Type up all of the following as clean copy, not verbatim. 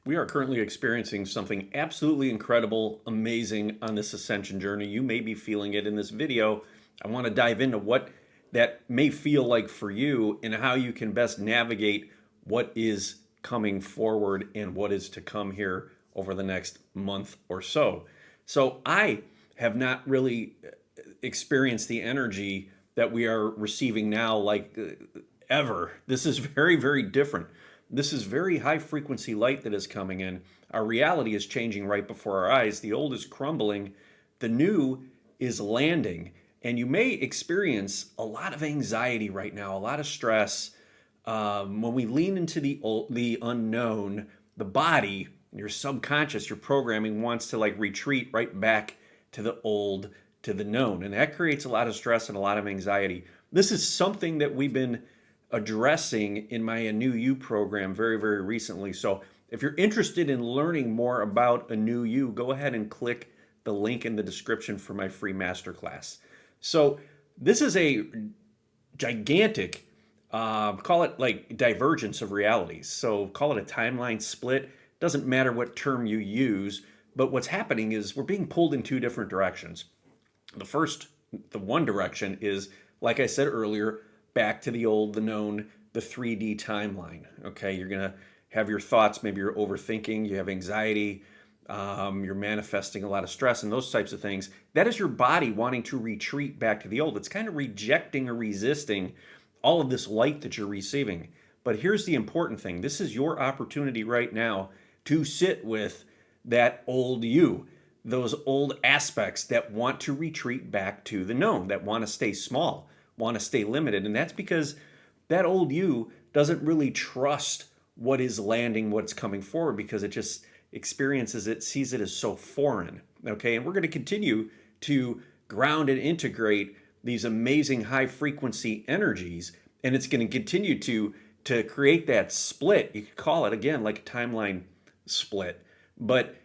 We are currently experiencing something absolutely incredible, amazing on this ascension journey. You may be feeling it in this video. I want to dive into what that may feel like for you and how you can best navigate what is coming forward and what is to come here over the next month or so. So, I have not really experienced the energy that we are receiving now like ever. This is very, very different. This is very high frequency light that is coming in. Our reality is changing right before our eyes. The old is crumbling, the new is landing. And you may experience a lot of anxiety right now, a lot of stress. When we lean into the unknown, the body, your subconscious, your programming wants to like retreat right back to the old, to the known. And that creates a lot of stress and a lot of anxiety. This is something that we've been addressing in my Anew You program very, very recently. So if you're interested in learning more about Anew You, go ahead and click the link in the description for my free masterclass. So this is a gigantic, call it like divergence of realities. So call it a timeline split. Doesn't matter what term you use, but what's happening is we're being pulled in two different directions. The one direction is, like I said earlier, back to the old, the known, the 3D timeline. Okay, you're gonna have your thoughts, maybe you're overthinking, you have anxiety, you're manifesting a lot of stress and those types of things. That is your body wanting to retreat back to the old. It's kind of rejecting or resisting all of this light that you're receiving. But here's the important thing. This is your opportunity right now to sit with that old you, those old aspects that want to retreat back to the known, that want to stay small, want to stay limited. And that's because that old you doesn't really trust what is landing, what's coming forward, because it just experiences it, sees it as so foreign. Okay, and we're going to continue to ground and integrate these amazing high frequency energies, and it's going to continue to create that split. You could call it again like a timeline split, but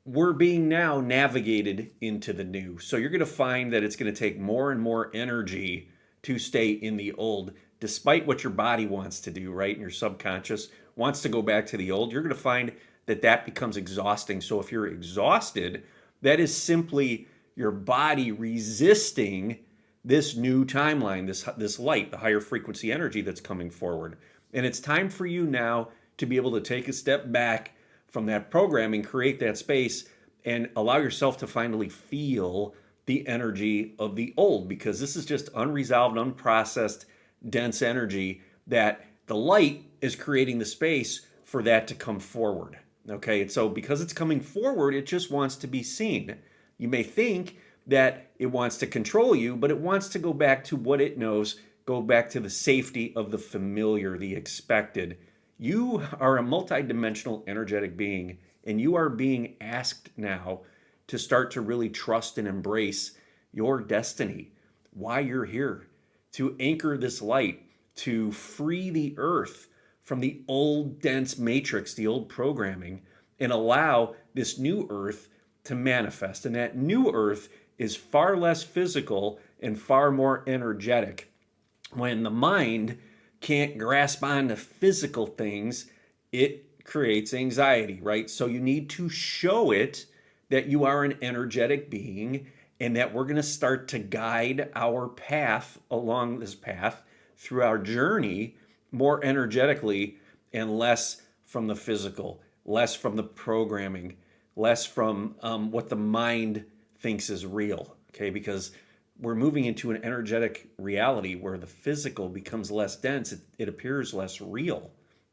we're being now navigated into the new. So you're going to find that it's going to take more and more energy to stay in the old, despite what your body wants to do, right? And your subconscious wants to go back to the old. You're going to find that that becomes exhausting. So if you're exhausted, that is simply your body resisting this new timeline, this light, the higher frequency energy that's coming forward. And it's time for you now to be able to take a step back from that programming, create that space, and allow yourself to finally feel the energy of the old, because this is just unresolved, unprocessed, dense energy that the light is creating the space for that to come forward. Okay, and so because it's coming forward, it just wants to be seen. You may think that it wants to control you, but it wants to go back to what it knows, go back to the safety of the familiar, the expected. You are a multidimensional energetic being, and you are being asked now to start to really trust and embrace your destiny, why you're here, to anchor this light, to free the earth from the old dense matrix, the old programming, and allow this new earth to manifest. And that new earth is far less physical and far more energetic. When the mind can't grasp onto physical things, it creates anxiety, right? So you need to show it that you are an energetic being and that we're going to start to guide our path along this path through our journey more energetically and less from the physical, less from the programming, less from what the mind thinks is real, okay? Because we're moving into an energetic reality where the physical becomes less dense, it appears less real,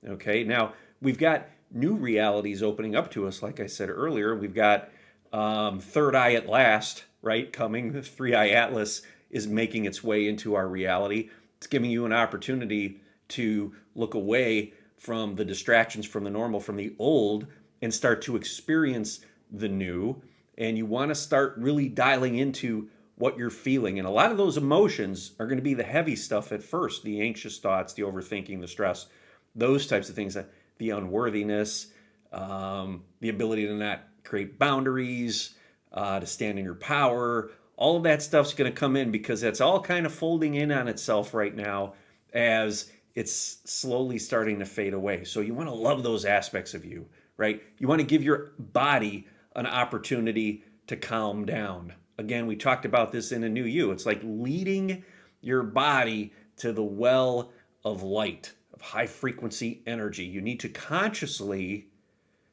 okay? Now, we've got new realities opening up to us, like I said earlier. We've got third eye at last, right, coming. The three-eye atlas is making its way into our reality. It's giving you an opportunity to look away from the distractions, from the normal, from the old, and start to experience the new. And you want to start really dialing into what you're feeling. And a lot of those emotions are going to be the heavy stuff at first, the anxious thoughts, the overthinking, the stress, those types of things, the unworthiness, the ability to not create boundaries, to stand in your power. All of that stuff's going to come in because that's all kind of folding in on itself right now as it's slowly starting to fade away. So you want to love those aspects of you, right? You want to give your body an opportunity to calm down. Again, we talked about this in A New You. It's like leading your body to the well of light, of high frequency energy. You need to consciously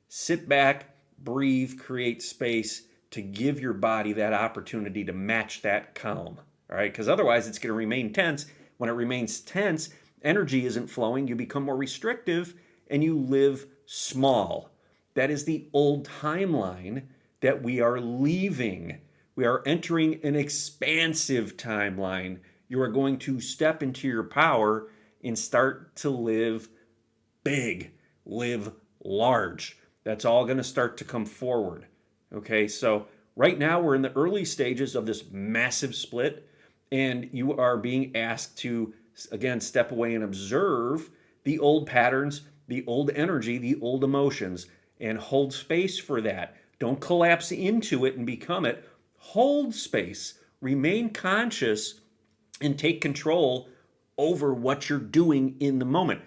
sit back, breathe, create space to give your body that opportunity to match that calm. All right, because otherwise it's going to remain tense. When it remains tense, energy isn't flowing, you become more restrictive and you live small. That is the old timeline that we are leaving. We are entering an expansive timeline. You are going to step into your power and start to live big, live large. That's all going to start to come forward. Okay, so right now we're in the early stages of this massive split, and you are being asked to, again, step away and observe the old patterns, the old energy, the old emotions, and hold space for that. Don't collapse into it and become it. Hold space, remain conscious, and take control over what you're doing in the moment.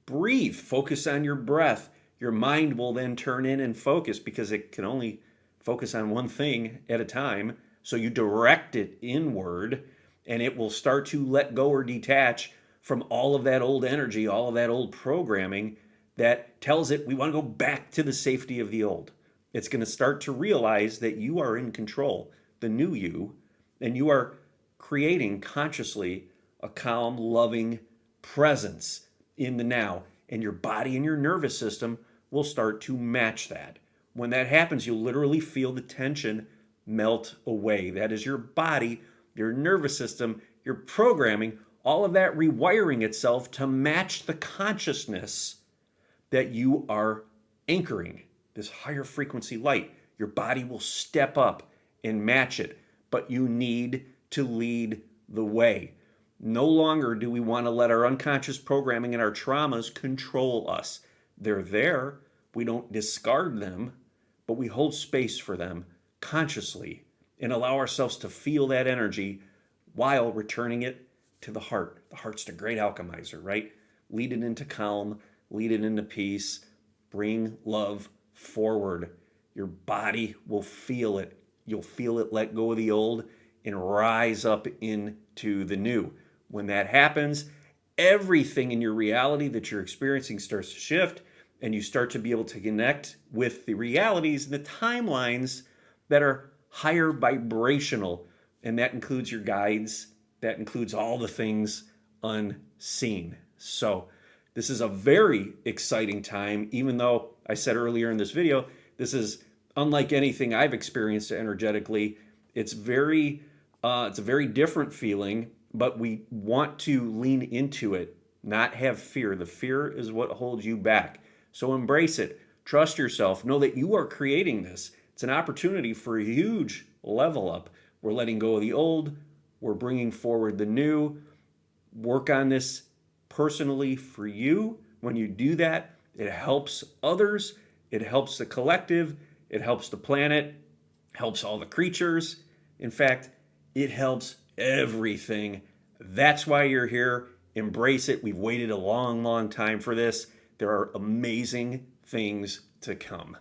Breathe, focus on your breath. Your mind will then turn in and focus because it can only focus on one thing at a time. So you direct it inward and it will start to let go or detach from all of that old energy, all of that old programming that tells it we want to go back to the safety of the old. It's going to start to realize that you are in control, the new you, and you are creating consciously a calm, loving presence in the now. And your body and your nervous system will start to match that. When that happens, you'll literally feel the tension melt away. That is your body, your nervous system, your programming, all of that rewiring itself to match the consciousness that you are anchoring, this higher frequency light. Your body will step up and match it, but you need to lead the way. No longer do we want to let our unconscious programming and our traumas control us. They're there. We don't discard them, but we hold space for them consciously and allow ourselves to feel that energy while returning it to the heart. The heart's the great alchemizer, right? Lead it into calm, lead it into peace, bring love forward. Your body will feel it. You'll feel it let go of the old and rise up into the new. When that happens, everything in your reality that you're experiencing starts to shift, and you start to be able to connect with the realities and the timelines that are higher vibrational. And that includes your guides, that includes all the things unseen. So this is a very exciting time, even though I said earlier in this video, this is unlike anything I've experienced energetically. It's a very different feeling, but we want to lean into it, not have fear. The fear is what holds you back. So embrace it. Trust yourself. Know that you are creating this. It's an opportunity for a huge level up. We're letting go of the old. We're bringing forward the new. Work on this personally for you. When you do that, it helps others. It helps the collective. It helps the planet. Helps all the creatures. In fact, it helps everything. That's why you're here. Embrace it. We've waited a long, long time for this. There are amazing things to come.